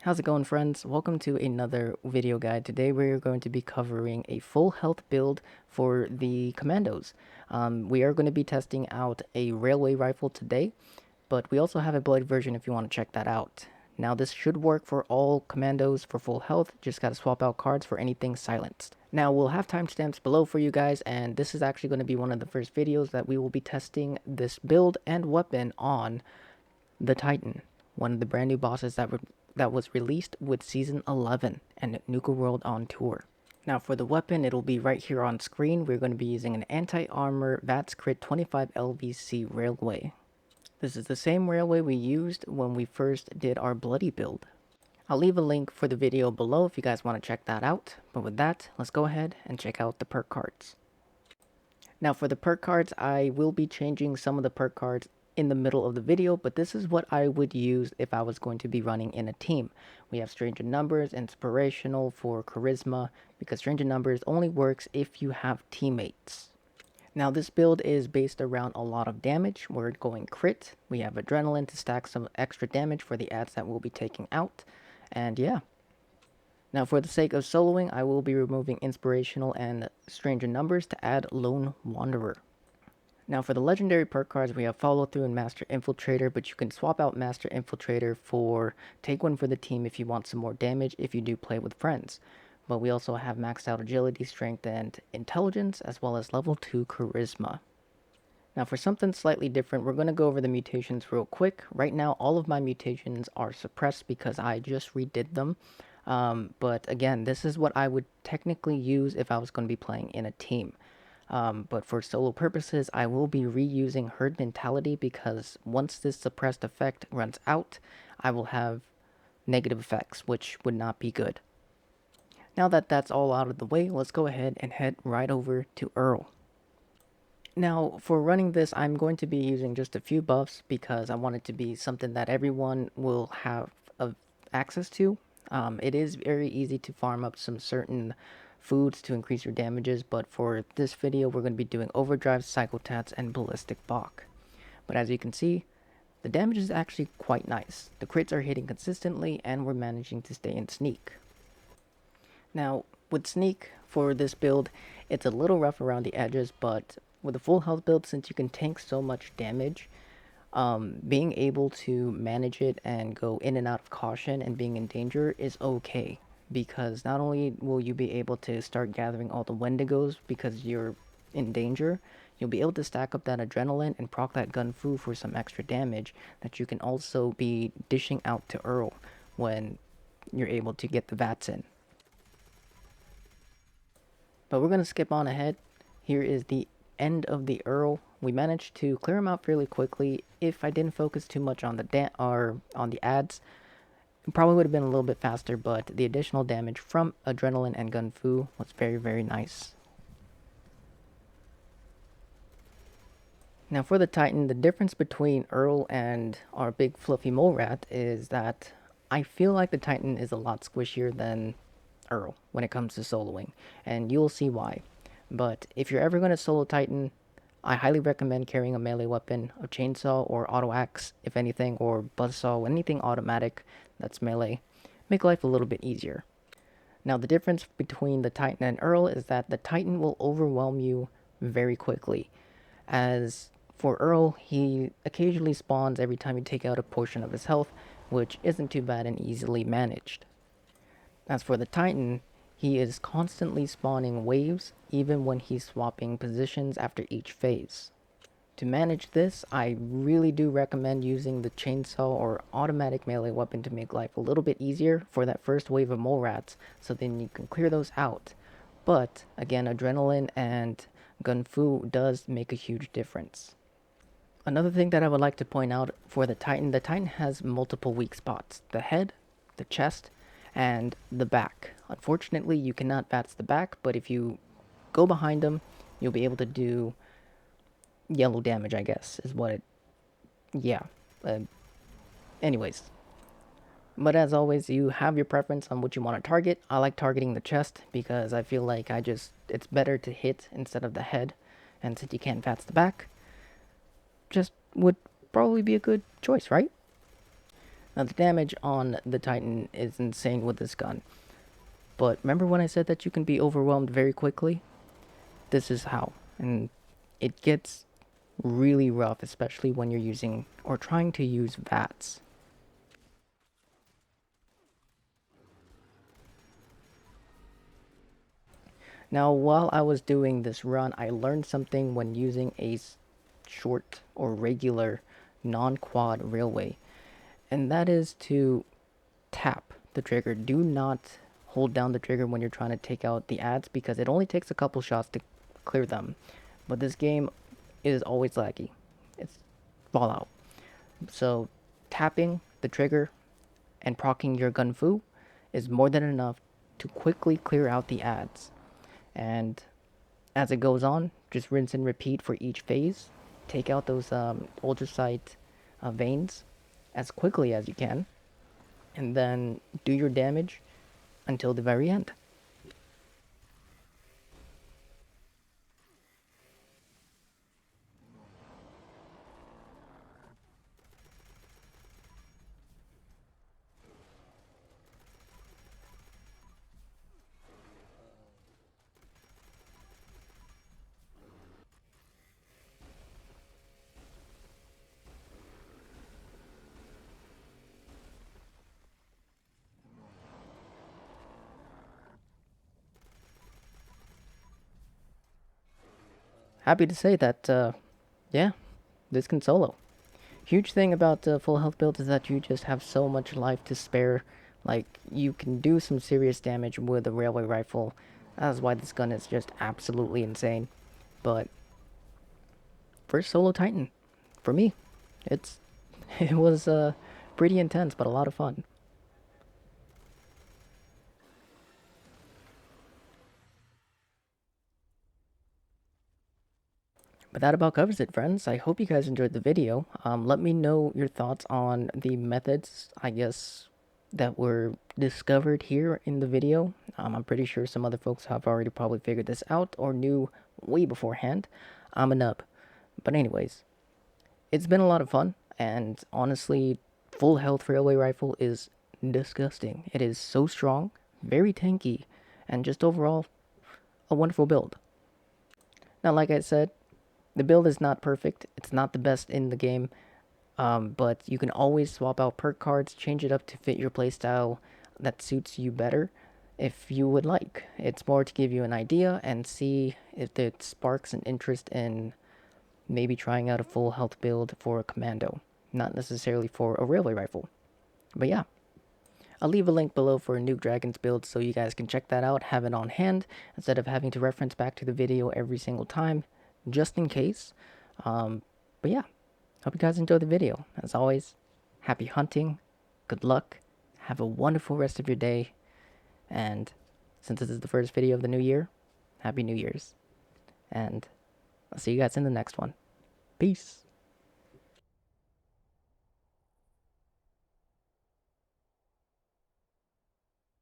How's it going, friends? Welcome to another video guide. Today we're going to be covering a full health build for the commandos. We are going to be testing out a railway rifle today, but we also have a bloody version if you want to check that out. Now this should work for all commandos for full health, just gotta swap out cards for anything silenced. Now we'll have timestamps below for you guys, and this is actually going to be one of the first videos that we will be testing this build and weapon on the Titan, one of the brand new bosses that was released with Season 11 and Nuka World on tour. Now for the weapon, it'll be right here on screen. We're going to be using an anti-armor VATS Crit 25 LVC Railway. This is the same railway we used when we first did our bloody build. I'll leave a link for the video below if you guys want to check that out. But with that, let's go ahead and check out the perk cards. Now for the perk cards, I will be changing some of the perk cards in the middle of the video, but this is what I would use if I was going to be running in a team. We have Strange in Numbers, Inspirational for Charisma, because Strange in Numbers only works if you have teammates. Now this build is based around a lot of damage. We're going crit. We have Adrenaline to stack some extra damage for the ads that we'll be taking out. And yeah. Now for the sake of soloing, I will be removing Inspirational and Strange in Numbers to add Lone Wanderer. Now for the legendary perk cards, we have Follow Through and Master Infiltrator, but you can swap out Master Infiltrator for take one for the team if you want some more damage if you do play with friends. But we also have maxed out Agility, Strength, and Intelligence, as well as level 2 Charisma. Now for something slightly different, we're going to go over the mutations real quick. Right now, all of my mutations are suppressed because I just redid them. But again, this is what I would technically use if I was going to be playing in a team. But for solo purposes, I will be reusing Herd Mentality because once this suppressed effect runs out, I will have negative effects, which would not be good. Now that that's all out of the way, let's go ahead and head right over to Earl. Now, for running this, I'm going to be using just a few buffs because I want it to be something that everyone will have access to. It is very easy to farm up some certain foods to increase your damages, but for this video we're going to be doing Overdrive, Psychotats, and Ballistic Bach. But as you can see, the damage is actually quite nice. The crits are hitting consistently and we're managing to stay in Sneak. Now with Sneak for this build, it's a little rough around the edges, but with a full health build, since you can tank so much damage, being able to manage it and go in and out of caution and being in danger is okay, because not only will you be able to start gathering all the Wendigos because you're in danger, you'll be able to stack up that adrenaline and proc that gun fu for some extra damage that you can also be dishing out to Earl when you're able to get the VATS in. But we're going to skip on ahead. Here is the end of the Earl. We managed to clear him out fairly quickly. If I didn't focus too much on the ads, it probably would have been a little bit faster, but the additional damage from Adrenaline and Gun Fu was very, very nice. Now for the Titan, the difference between Earl and our big fluffy mole rat is that I feel like the Titan is a lot squishier than Earl when it comes to soloing, and you'll see why. But if you're ever going to solo Titan, I highly recommend carrying a melee weapon, a chainsaw or auto axe, if anything, or buzzsaw, anything automatic that's melee. Make life a little bit easier. Now the difference between the Titan and Earl is that the Titan will overwhelm you very quickly. As for Earl, he occasionally spawns every time you take out a portion of his health, which isn't too bad and easily managed. As for the Titan, he is constantly spawning waves, even when he's swapping positions after each phase. To manage this, I really do recommend using the chainsaw or automatic melee weapon to make life a little bit easier for that first wave of mole rats, so then you can clear those out. But, again, Adrenaline and Gun Fu does make a huge difference. Another thing that I would like to point out for the Titan has multiple weak spots. The head, the chest, and the back. Unfortunately, you cannot VATS the back, but if you go behind them, you'll be able to do yellow damage, I guess, is what it... yeah. Anyways. But as always, you have your preference on what you want to target. I like targeting the chest because I feel like it's better to hit instead of the head. And since you can't VATS the back, just would probably be a good choice, right? Now the damage on the Titan is insane with this gun. But remember when I said that you can be overwhelmed very quickly? This is how. And it gets really rough, especially when you're using or trying to use VATS. Now, while I was doing this run, I learned something when using a short or regular non-quad railway, and that is to tap the trigger. Do not hold down the trigger when you're trying to take out the ads because it only takes a couple shots to clear them. But this game is always laggy. It's Fallout. So tapping the trigger and proccing your gun fu is more than enough to quickly clear out the ads. And as it goes on, just rinse and repeat for each phase. Take out those ultrasight veins as quickly as you can, and then do your damage until the very end. Happy to say that, yeah, this can solo. Huge thing about full health build is that you just have so much life to spare. Like, you can do some serious damage with a railway rifle. That's why this gun is just absolutely insane. But first solo Titan, for me, it's it was pretty intense, but a lot of fun. But that about covers it, friends. I hope you guys enjoyed the video. Let me know your thoughts on the methods, I guess, that were discovered here in the video. I'm pretty sure some other folks have already probably figured this out or knew way beforehand. I'm a nub. But anyways, it's been a lot of fun, and honestly, full health railway rifle is disgusting. It is so strong, very tanky, and just overall a wonderful build. Now, like I said, the build is not perfect. It's not the best in the game, but you can always swap out perk cards, change it up to fit your playstyle that suits you better if you would like. It's more to give you an idea and see if it sparks an interest in maybe trying out a full health build for a commando, not necessarily for a railway rifle. But yeah, I'll leave a link below for a Nuke Dragons build so you guys can check that out, have it on hand, instead of having to reference back to the video every single time, just in case. But yeah, hope you guys enjoyed the video. As always, happy hunting, good luck, have a wonderful rest of your day, and since this is the first video of the new year, happy New Year's. And I'll see you guys in the next one. Peace.